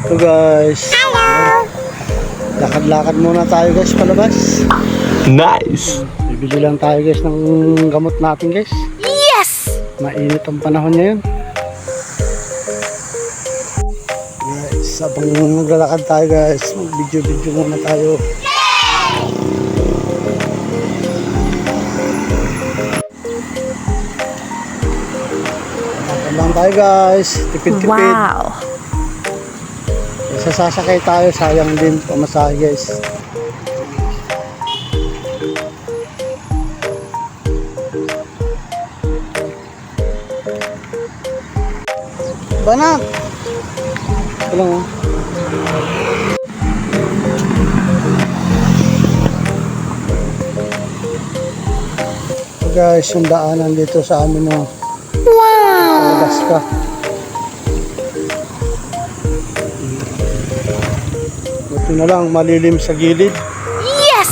So guys, lakad-lakad muna tayo guys palabas. Nice! Bibili lang tayo guys ng gamot natin guys. Yes! Mainit ang panahon ngayon. Guys, habang naglalakad tayo guys, mag-video muna tayo. Lakad lang tayo guys, tipid-tipid. Wow! Sasakay tayo, sayang din pamasahe guys. Banak! Ito lang oh. So guys, yung daanan dito sa amin oh. Wow! Labas ka. Ito na lang, malilim sa gilid. Yes!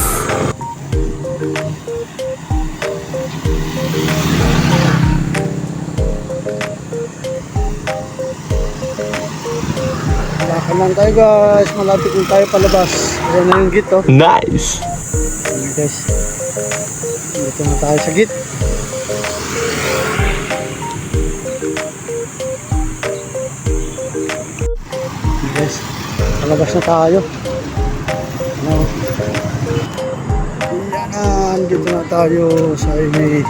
Lakad lang tayo guys, malapit na tayo palabas. Ayan na yung gate oh. Nice! Ayan guys, dito na tayo sa gate. Ayan guys, palabas na tayo. Ano? Ayan, dito na tayo sa ini.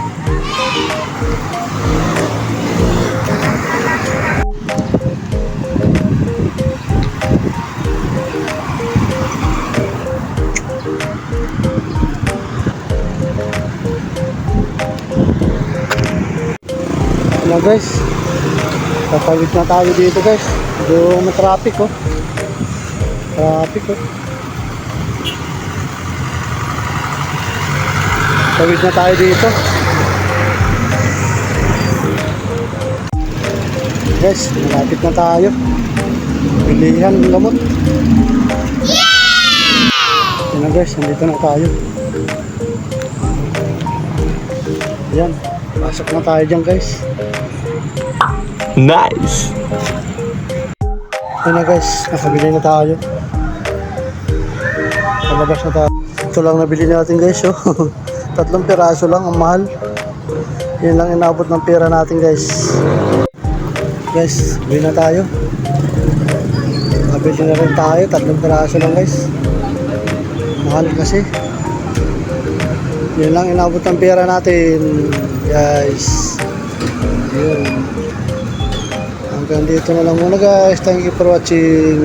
Ayan guys, tatawid na tayo dito guys. Doon may traffic oh. Traffic oh. Tawid na tayo dito. Guys, malapit na tayo. Bilihan ng gamot. Ayan na guys, nandito na tayo. Ayan, pasok na tayo dyan guys. Nice! Ayan na guys, nakabili na tayo. Palabas na tayo. Ito lang nabili natin guys oh. 3 piraso lang, ang mahal. Yan lang inabot ng pera natin guys. Guys, bili na tayo. Nakabili na rin tayo, 3 piraso lang guys. Mahal kasi. Yan lang inabot ng pera natin guys. Yun. Hanggang dito na lang muna guys. Thank you for watching.